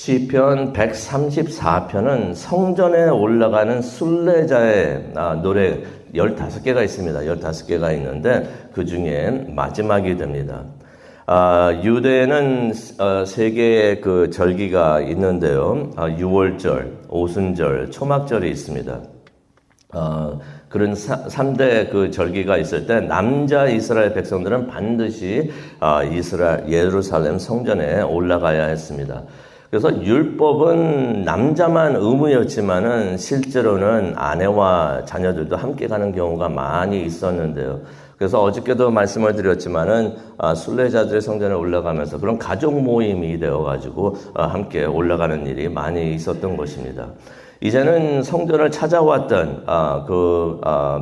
시편 134편은 성전에 올라가는 순례자의 노래 15개가 있습니다. 15개가 있는데 그 중에 마지막이 됩니다. 유대에는 세 개의 그 절기가 있는데요. 유월절, 오순절, 초막절이 있습니다. 그런 3대 그 절기가 있을 때 남자 이스라엘 백성들은 반드시 예루살렘 성전에 올라가야 했습니다. 그래서 율법은 남자만 의무였지만은 실제로는 아내와 자녀들도 함께 가는 경우가 많이 있었는데요. 그래서 어저께도 말씀을 드렸지만은 순례자들의 성전에 올라가면서 그런 가족 모임이 되어가지고 함께 올라가는 일이 많이 있었던 것입니다. 이제는 성전을 찾아왔던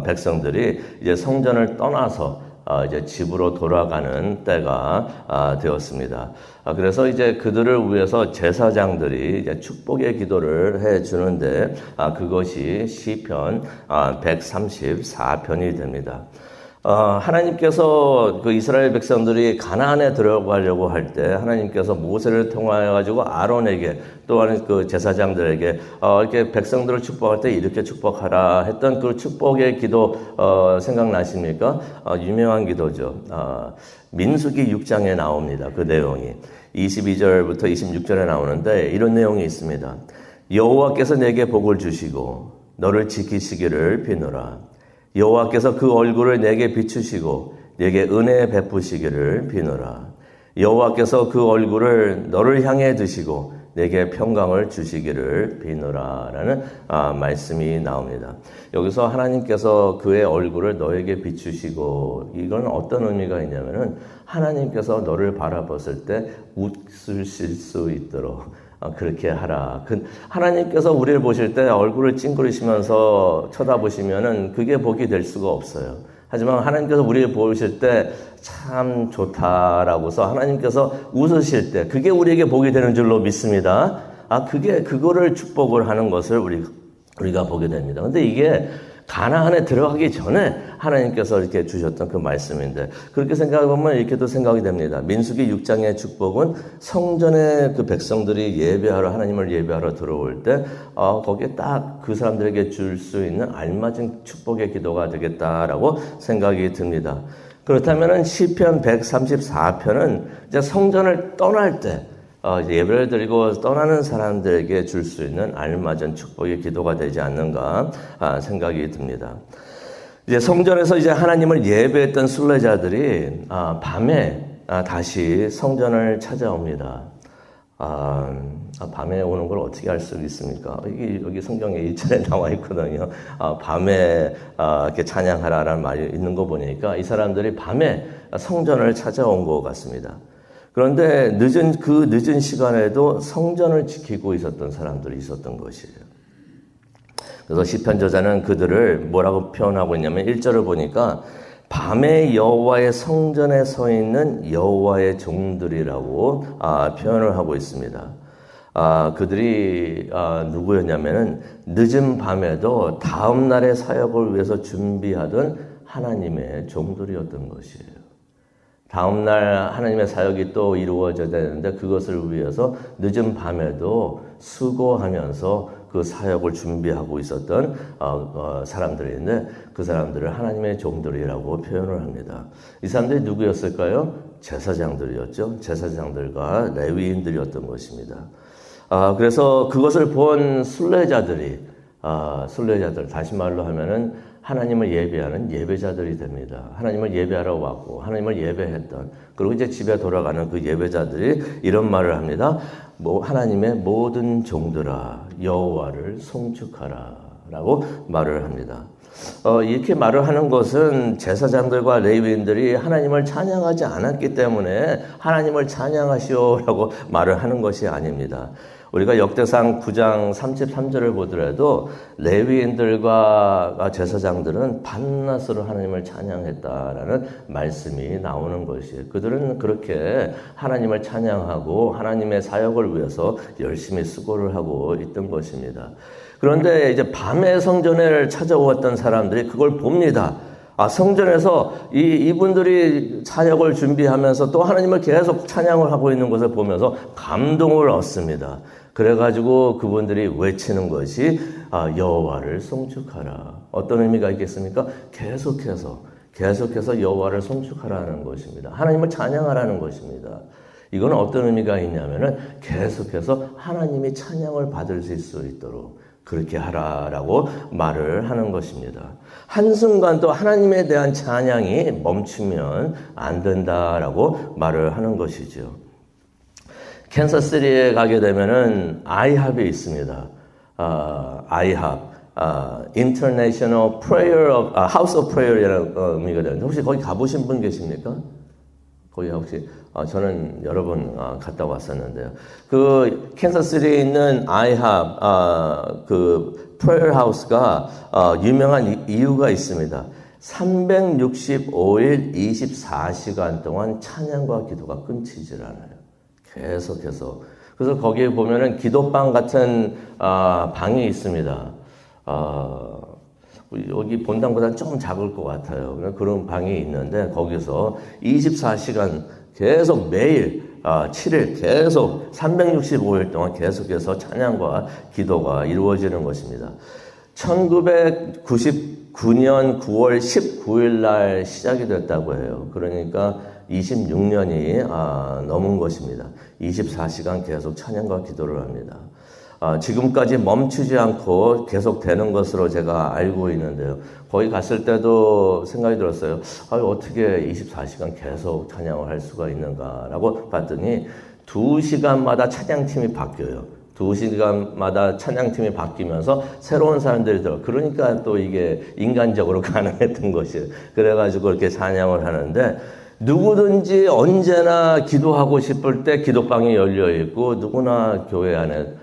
백성들이 이제 성전을 떠나서 이제 집으로 돌아가는 때가 되었습니다. 그래서 이제 그들을 위해서 제사장들이 이제 축복의 기도를 해 주는데 그것이 시편 134편이 됩니다. 하나님께서 그 이스라엘 백성들이 가나안에 들어가려고 할 때 하나님께서 모세를 통하여 가지고 아론에게 또한 그 제사장들에게 이렇게 백성들을 축복할 때 이렇게 축복하라 했던 그 축복의 기도 생각나십니까? 유명한 기도죠. 민수기 6장에 나옵니다. 그 내용이 22절부터 26절에 나오는데 이런 내용이 있습니다. 여호와께서 내게 복을 주시고 너를 지키시기를 비노라. 여호와께서 그 얼굴을 내게 비추시고 내게 은혜 베푸시기를 비노라. 여호와께서 그 얼굴을 너를 향해 드시고 내게 평강을 주시기를 비노라라는 말씀이 나옵니다. 여기서 하나님께서 그의 얼굴을 너에게 비추시고 이건 어떤 의미가 있냐면은 하나님께서 너를 바라봤을 때 웃으실 수 있도록 그렇게 하라. 하나님께서 우리를 보실 때 얼굴을 찡그리시면서 쳐다보시면은 그게 복이 될 수가 없어요. 하지만 하나님께서 우리를 보실 때 참 좋다라고서 하나님께서 웃으실 때 그게 우리에게 복이 되는 줄로 믿습니다. 그거를 축복을 하는 것을 우리가 보게 됩니다. 근데 이게 가나안에 들어가기 전에 하나님께서 이렇게 주셨던 그 말씀인데 그렇게 생각해 보면 이렇게도 생각이 됩니다. 민수기 6장의 축복은 성전에 그 백성들이 하나님을 예배하러 들어올 때 거기에 딱 그 사람들에게 줄 수 있는 알맞은 축복의 기도가 되겠다라고 생각이 듭니다. 그렇다면은 시편 134편은 이제 성전을 떠날 때 예배를 드리고 떠나는 사람들에게 줄 수 있는 알맞은 축복의 기도가 되지 않는가 생각이 듭니다. 이제 성전에서 이제 하나님을 예배했던 순례자들이 밤에 다시 성전을 찾아옵니다. 밤에 오는 걸 어떻게 알 수 있습니까? 여기 성경에 1절에 나와 있거든요. 밤에 이렇게 찬양하라라는 말이 있는 거 보니까 이 사람들이 밤에 성전을 찾아온 것 같습니다. 그런데 늦은 시간에도 성전을 지키고 있었던 사람들이 있었던 것이에요. 그래서 시편 저자는 그들을 뭐라고 표현하고 있냐면 1절을 보니까 밤에 여호와의 성전에 서 있는 여호와의 종들이라고 표현을 하고 있습니다. 그들이 누구였냐면은 늦은 밤에도 다음 날의 사역을 위해서 준비하던 하나님의 종들이었던 것이에요. 다음 날 하나님의 사역이 또 이루어져야 되는데 그것을 위해서 늦은 밤에도 수고하면서 그 사역을 준비하고 있었던 사람들인데 그 사람들을 하나님의 종들이라고 표현을 합니다. 이 사람들이 누구였을까요? 제사장들이었죠. 제사장들과 레위인들이었던 것입니다. 그래서 그것을 본 순례자들 다시 말로 하면은 하나님을 예배하는 예배자들이 됩니다. 하나님을 예배하러 왔고 하나님을 예배했던 그리고 이제 집에 돌아가는 그 예배자들이 이런 말을 합니다. 하나님의 모든 종들아 여호와를 송축하라 라고 말을 합니다. 이렇게 말을 하는 것은 제사장들과 레위인들이 하나님을 찬양하지 않았기 때문에 하나님을 찬양하시오라고 말을 하는 것이 아닙니다. 우리가 역대상 9장 33절을 보더라도 레위인들과 제사장들은 밤낮으로 하나님을 찬양했다라는 말씀이 나오는 것이에요. 그들은 그렇게 하나님을 찬양하고 하나님의 사역을 위해서 열심히 수고를 하고 있던 것입니다. 그런데 이제 밤에 성전을 찾아왔던 사람들이 그걸 봅니다. 성전에서 이분들이 사역을 준비하면서 또 하나님을 계속 찬양을 하고 있는 것을 보면서 감동을 얻습니다. 그래가지고 그분들이 외치는 것이 여호와를 송축하라. 어떤 의미가 있겠습니까? 계속해서 여호와를 송축하라는 것입니다. 하나님을 찬양하라는 것입니다. 이건 어떤 의미가 있냐면은 계속해서 하나님이 찬양을 받을 수 있도록 그렇게 하라라고 말을 하는 것입니다. 한순간도 하나님에 대한 찬양이 멈추면 안 된다라고 말을 하는 것이죠. 캔사스시티에 가게 되면은 아이합이 있습니다. 아이합, International Prayer of House of Prayer이라는 의미가 되는데 혹시 거기 가보신 분 계십니까? 거기 혹시 저는 여러 번 갔다 왔었는데요. 그 캔사스시티에 있는 아이합 그 프레이어 하우스가 유명한 이유가 있습니다. 365일 24시간 동안 찬양과 기도가 끊이질 않아요. 계속해서. 그래서 거기에 보면은 기도방 같은 방이 있습니다. 여기 본당보다 좀 작을 것 같아요. 그런 방이 있는데 거기서 24시간 계속 매일 7일 계속 365일 동안 계속해서 찬양과 기도가 이루어지는 것입니다. 1999년 9월 19일 날 시작이 됐다고 해요. 그러니까 26년이 넘은 것입니다. 24시간 계속 찬양과 기도를 합니다. 지금까지 멈추지 않고 계속 되는 것으로 제가 알고 있는데요. 거기 갔을 때도 생각이 들었어요. 어떻게 24시간 계속 찬양을 할 수가 있는가라고 봤더니 2시간마다 찬양팀이 바뀌어요. 2시간마다 찬양팀이 바뀌면서 새로운 사람들이 들어. 그러니까 또 이게 인간적으로 가능했던 것이에요. 그래가지고 이렇게 찬양을 하는데 누구든지 언제나 기도하고 싶을 때 기도방이 열려 있고 누구나 교회 안에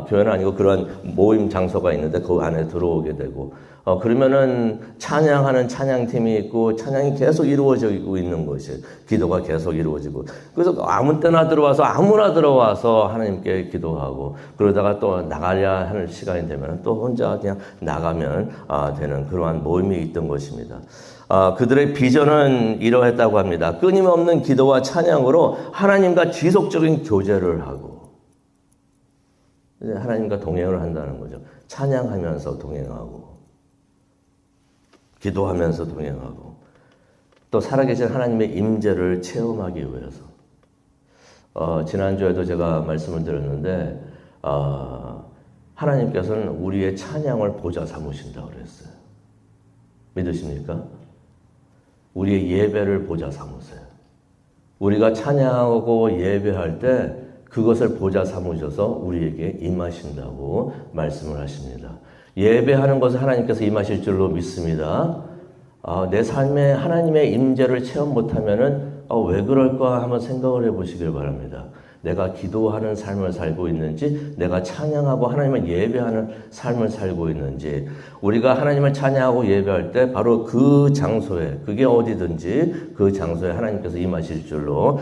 교회는 아니고 그런 모임 장소가 있는데 그 안에 들어오게 되고 그러면은 찬양하는 찬양팀이 있고 찬양이 계속 이루어지고 있는 것이 기도가 계속 이루어지고 그래서 아무 때나 들어와서 아무나 들어와서 하나님께 기도하고 그러다가 또 나가야 하는 시간이 되면 또 혼자 그냥 나가면 되는 그러한 모임이 있던 것입니다. 그들의 비전은 이러했다고 합니다. 끊임없는 기도와 찬양으로 하나님과 지속적인 교제를 하고 하나님과 동행을 한다는 거죠. 찬양하면서 동행하고 기도하면서 동행하고 또 살아계신 하나님의 임재를 체험하기 위해서 지난주에도 제가 말씀을 드렸는데 하나님께서는 우리의 찬양을 보좌 삼으신다고 그랬어요. 믿으십니까? 우리의 예배를 보좌 삼으세요. 우리가 찬양하고 예배할 때 그것을 보좌 삼으셔서 우리에게 임하신다고 말씀을 하십니다. 예배하는 것을 하나님께서 임하실 줄로 믿습니다. 내 삶에 하나님의 임재를 체험 못하면은 왜 그럴까 한번 생각을 해보시길 바랍니다. 내가 기도하는 삶을 살고 있는지, 내가 찬양하고 하나님을 예배하는 삶을 살고 있는지, 우리가 하나님을 찬양하고 예배할 때 바로 그 장소에, 그게 어디든지 그 장소에 하나님께서 임하실 줄로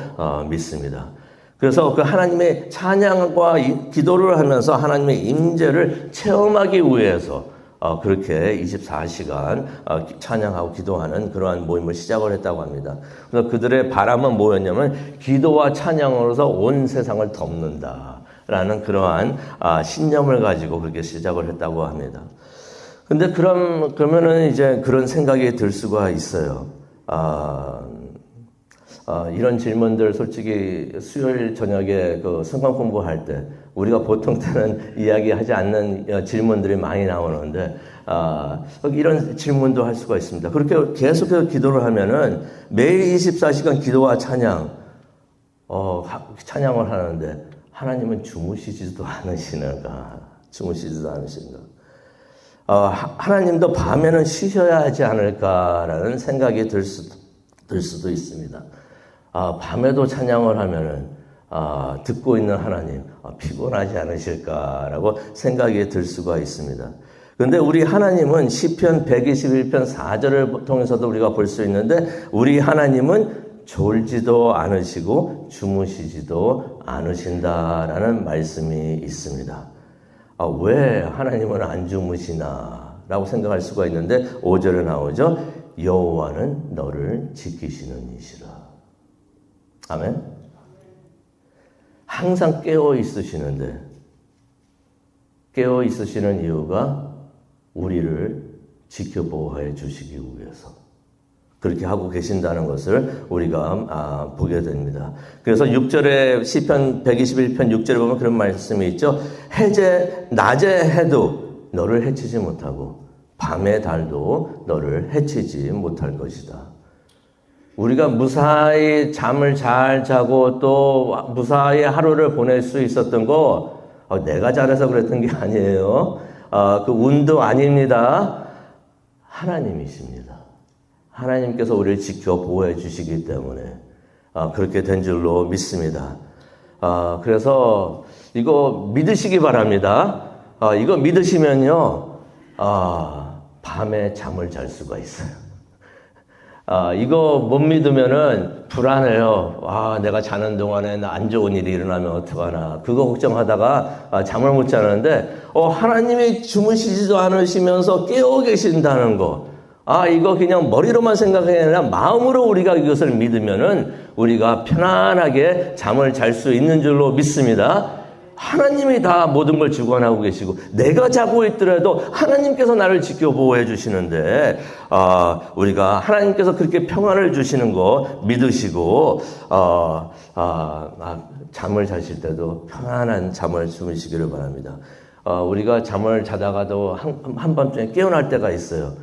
믿습니다. 그래서 그 하나님의 찬양과 기도를 하면서 하나님의 임재를 체험하기 위해서 그렇게 24시간 찬양하고 기도하는 그러한 모임을 시작을 했다고 합니다. 그래서 그들의 바람은 뭐였냐면 기도와 찬양으로서 온 세상을 덮는다라는 그러한 신념을 가지고 그렇게 시작을 했다고 합니다. 근데 그러면은 이제 그런 생각이 들 수가 있어요. 이런 질문들 솔직히 수요일 저녁에 그 성경 공부할 때 우리가 보통 때는 이야기하지 않는 질문들이 많이 나오는데 이런 질문도 할 수가 있습니다. 그렇게 계속해서 기도를 하면은 매일 24시간 기도와 찬양을 하는데 하나님은 주무시지도 않으시는가? 하나님도 밤에는 쉬셔야 하지 않을까라는 생각이 들 수도 있습니다. 밤에도 찬양을 하면은 듣고 있는 하나님 피곤하지 않으실까라고 생각이 들 수가 있습니다. 그런데 우리 하나님은 시편 121편 4절을 통해서도 우리가 볼 수 있는데 우리 하나님은 졸지도 않으시고 주무시지도 않으신다라는 말씀이 있습니다. 왜 하나님은 안 주무시나 라고 생각할 수가 있는데 5절에 나오죠. 여호와는 너를 지키시는 이시라. 아멘. 항상 깨어 있으시는데 깨어 있으시는 이유가 우리를 지켜보호해 주시기 위해서 그렇게 하고 계신다는 것을 우리가 보게 됩니다. 그래서 6절에 시편 121편 6절에 보면 그런 말씀이 있죠. 낮에 해도 너를 해치지 못하고 밤의 달도 너를 해치지 못할 것이다. 우리가 무사히 잠을 잘 자고 또 무사히 하루를 보낼 수 있었던 거 내가 잘해서 그랬던 게 아니에요. 그 운도 아닙니다. 하나님이십니다. 하나님께서 우리를 지켜 보호해 주시기 때문에 그렇게 된 줄로 믿습니다. 그래서 이거 믿으시기 바랍니다. 이거 믿으시면요, 밤에 잠을 잘 수가 있어요. 이거 못 믿으면은 불안해요. 내가 자는 동안에 안 좋은 일이 일어나면 어떡하나. 그거 걱정하다가 잠을 못 자는데, 하나님이 주무시지도 않으시면서 깨어 계신다는 거. 이거 그냥 머리로만 생각하는 게 아니라 마음으로 우리가 이것을 믿으면은 우리가 편안하게 잠을 잘 수 있는 줄로 믿습니다. 하나님이 다 모든 걸 주관하고 계시고 내가 자고 있더라도 하나님께서 나를 지켜 보호해 주시는데 우리가 하나님께서 그렇게 평안을 주시는 거 믿으시고 잠을 자실 때도 편안한 잠을 주무시기를 바랍니다. 우리가 잠을 자다가도 한밤중에 깨어날 때가 있어요.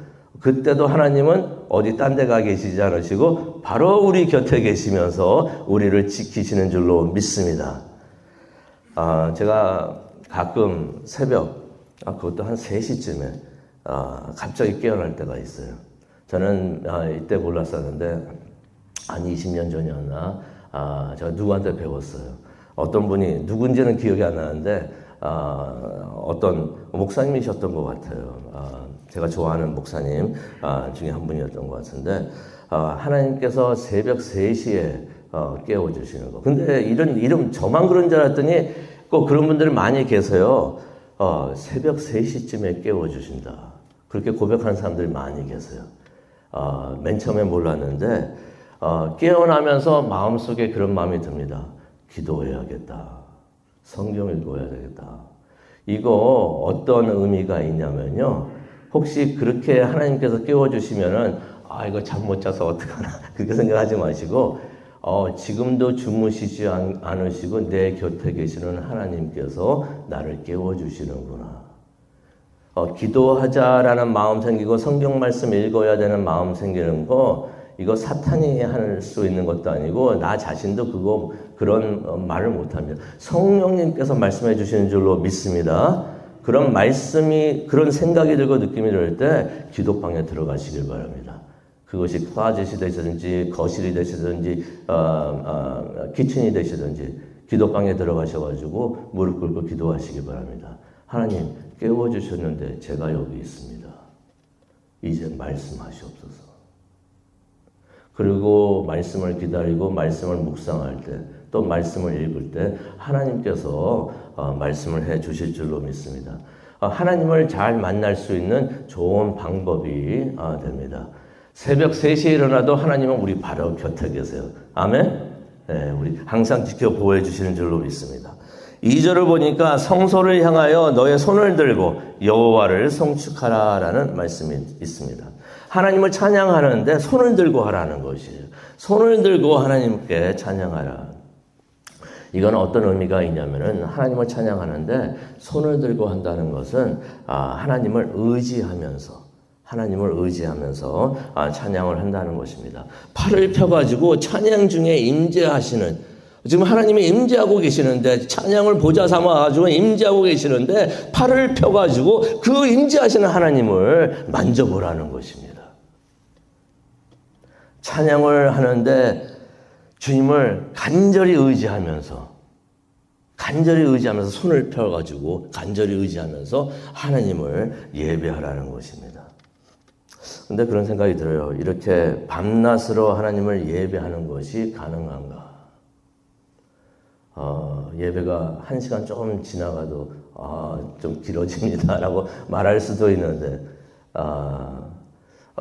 그때도 하나님은 어디 딴 데 가 계시지 않으시고 바로 우리 곁에 계시면서 우리를 지키시는 줄로 믿습니다. 제가 가끔 새벽, 그것도 한 3시쯤에, 갑자기 깨어날 때가 있어요. 저는, 이때 몰랐었는데, 한 20년 전이었나, 제가 누구한테 배웠어요. 어떤 분이, 누군지는 기억이 안 나는데, 어떤 목사님이셨던 것 같아요. 제가 좋아하는 목사님 중에 한 분이었던 것 같은데, 하나님께서 새벽 3시에 깨워주시는 거. 근데 이름 저만 그런 줄 알았더니 꼭 그런 분들이 많이 계세요. 새벽 3시쯤에 깨워주신다. 그렇게 고백하는 사람들이 많이 계세요. 맨 처음에 몰랐는데, 깨어나면서 마음속에 그런 마음이 듭니다. 기도해야겠다. 성경 읽어야 되겠다. 이거 어떤 의미가 있냐면요. 혹시 그렇게 하나님께서 깨워주시면은, 이거 잠 못 자서 어떡하나. 그렇게 생각하지 마시고, 지금도 주무시지 않으시고 내 곁에 계시는 하나님께서 나를 깨워주시는구나. 기도하자라는 마음 생기고 성경 말씀 읽어야 되는 마음 생기는 거, 이거 사탄이 할 수 있는 것도 아니고 나 자신도 그런 말을 못합니다. 성령님께서 말씀해 주시는 줄로 믿습니다. 그런 말씀이, 그런 생각이 들고 느낌이 들 때 기도방에 들어가시길 바랍니다. 그것이 클로젯이 되시든지 거실이 되시든지 키친이 되시든지 기도방에 들어가셔가지고 무릎 꿇고 기도하시기 바랍니다. 하나님 깨워주셨는데 제가 여기 있습니다. 이제 말씀하시옵소서. 그리고 말씀을 기다리고 말씀을 묵상할 때 또 말씀을 읽을 때 하나님께서 말씀을 해 주실 줄로 믿습니다. 하나님을 잘 만날 수 있는 좋은 방법이 됩니다. 새벽 3시에 일어나도 하나님은 우리 바로 곁에 계세요. 아멘? 네, 우리 항상 지켜 보호해 주시는 줄로 믿습니다. 2절을 보니까 성소를 향하여 너의 손을 들고 여호와를 송축하라라는 말씀이 있습니다. 하나님을 찬양하는데 손을 들고 하라는 것이에요. 손을 들고 하나님께 찬양하라. 이건 어떤 의미가 있냐면은 하나님을 찬양하는데 손을 들고 한다는 것은 하나님을 의지하면서 찬양을 한다는 것입니다. 팔을 펴가지고 찬양 중에 임재하시는, 지금 하나님이 임재하고 계시는데 찬양을 보좌 삼아가지고 임재하고 계시는데 팔을 펴가지고 그 임재하시는 하나님을 만져보라는 것입니다. 찬양을 하는데 주님을 간절히 의지하면서 손을 펴가지고 간절히 의지하면서 하나님을 예배하라는 것입니다. 근데 그런 생각이 들어요. 이렇게 밤낮으로 하나님을 예배하는 것이 가능한가? 예배가 1시간 조금 지나가도 좀 길어집니다라고 말할 수도 있는데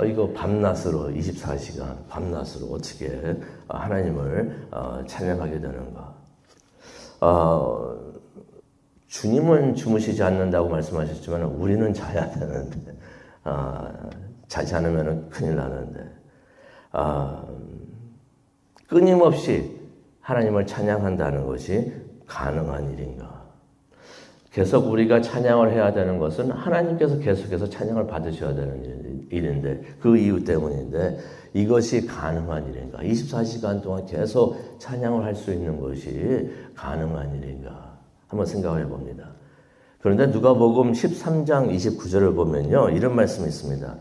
이거 밤낮으로 24시간 밤낮으로 어떻게 하나님을 찬양하게 되는가? 주님은 주무시지 않는다고 말씀하셨지만 우리는 자야 되는데 자지 않으면 큰일 나는데 끊임없이 하나님을 찬양한다는 것이 가능한 일인가? 계속 우리가 찬양을 해야 되는 것은 하나님께서 계속해서 찬양을 받으셔야 되는 일인데 그 이유 때문인데 이것이 가능한 일인가? 24시간 동안 계속 찬양을 할 수 있는 것이 가능한 일인가? 한번 생각을 해봅니다. 그런데 누가복음 13장 29절을 보면요. 이런 말씀이 있습니다.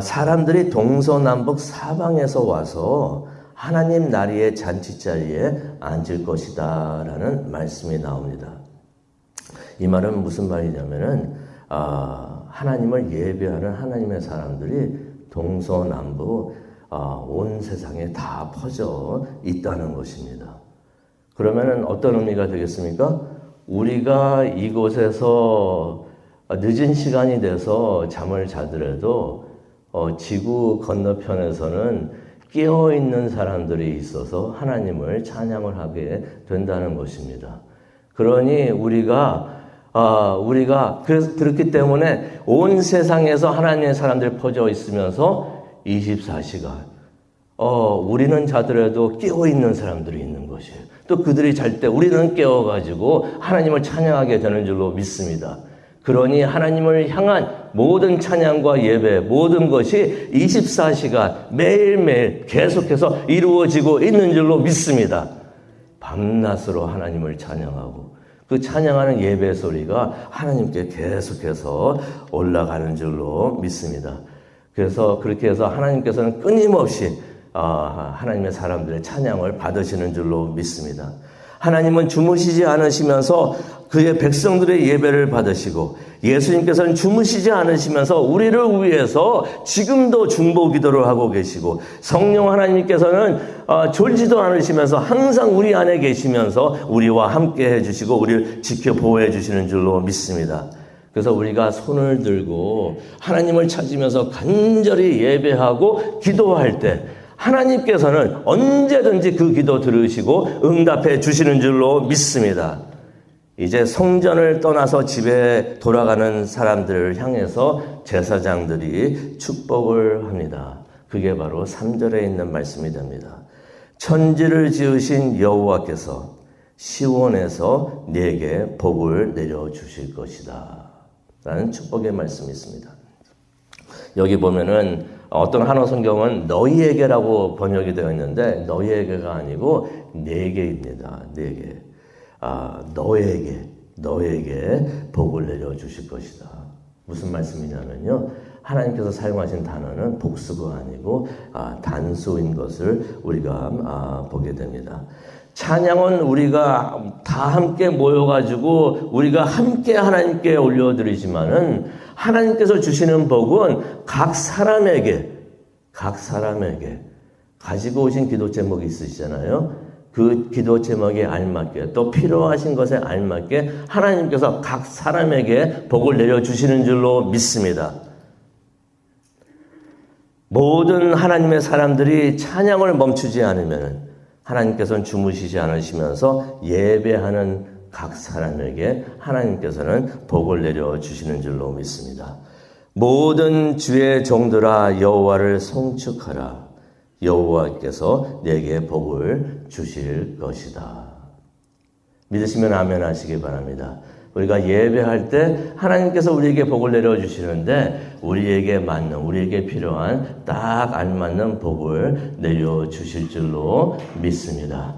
사람들이 동서남북 사방에서 와서 하나님 나라의 잔치자리에 앉을 것이다 라는 말씀이 나옵니다. 이 말은 무슨 말이냐면은 하나님을 예배하는 하나님의 사람들이 동서남북 온 세상에 다 퍼져 있다는 것입니다. 그러면은 어떤 의미가 되겠습니까? 우리가 이곳에서 늦은 시간이 돼서 잠을 자더라도 지구 건너편에서는 깨어있는 사람들이 있어서 하나님을 찬양을 하게 된다는 것입니다. 그러니 우리가 그래서 그렇기 때문에 온 세상에서 하나님의 사람들이 퍼져 있으면서 24시간 우리는 자더라도 깨어있는 사람들이 있는 것이에요. 또 그들이 잘 때 우리는 깨어가지고 하나님을 찬양하게 되는 줄로 믿습니다. 그러니 하나님을 향한 모든 찬양과 예배, 모든 것이 24시간 매일매일 계속해서 이루어지고 있는 줄로 믿습니다. 밤낮으로 하나님을 찬양하고 그 찬양하는 예배 소리가 하나님께 계속해서 올라가는 줄로 믿습니다. 그래서 그렇게 해서 하나님께서는 끊임없이 하나님의 사람들의 찬양을 받으시는 줄로 믿습니다. 하나님은 주무시지 않으시면서 그의 백성들의 예배를 받으시고 예수님께서는 주무시지 않으시면서 우리를 위해서 지금도 중보기도를 하고 계시고 성령 하나님께서는 졸지도 않으시면서 항상 우리 안에 계시면서 우리와 함께 해주시고 우리를 지켜 보호해 주시는 줄로 믿습니다. 그래서 우리가 손을 들고 하나님을 찾으면서 간절히 예배하고 기도할 때 하나님께서는 언제든지 그 기도 들으시고 응답해 주시는 줄로 믿습니다. 이제 성전을 떠나서 집에 돌아가는 사람들을 향해서 제사장들이 축복을 합니다. 그게 바로 3절에 있는 말씀이 됩니다. 천지를 지으신 여호와께서 시온에서 네게 복을 내려주실 것이다 라는 축복의 말씀이 있습니다. 여기 보면은 어떤 한어 성경은 너희에게라고 번역이 되어 있는데 너희에게가 아니고 네개입니다. 네개. 너에게 복을 내려주실 것이다. 무슨 말씀이냐면요. 하나님께서 사용하신 단어는 복수가 아니고 단수인 것을 우리가 보게 됩니다. 찬양은 우리가 다 함께 모여가지고 우리가 함께 하나님께 올려드리지만은 하나님께서 주시는 복은 각 사람에게 가지고 오신 기도 제목이 있으시잖아요. 그 기도 제목에 알맞게 또 필요하신 것에 알맞게 하나님께서 각 사람에게 복을 내려주시는 줄로 믿습니다. 모든 하나님의 사람들이 찬양을 멈추지 않으면 하나님께서는 주무시지 않으시면서 예배하는 각 사람에게 하나님께서는 복을 내려주시는 줄로 믿습니다. 모든 주의 종들아 여호와를 송축하라. 여호와께서 내게 복을 주실 것이다. 믿으시면 아멘 하시기 바랍니다. 우리가 예배할 때 하나님께서 우리에게 복을 내려주시는데 우리에게 맞는, 우리에게 필요한 딱 알맞는 복을 내려주실 줄로 믿습니다.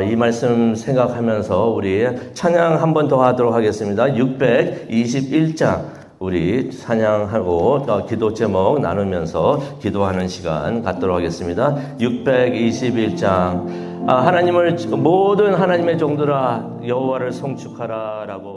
이 말씀 생각하면서 우리 찬양 한 번 더 하도록 하겠습니다. 621장 우리 찬양하고 기도 제목 나누면서 기도하는 시간 갖도록 하겠습니다. 621장 하나님을 모든 하나님의 종들아 여호와를 송축하라 라고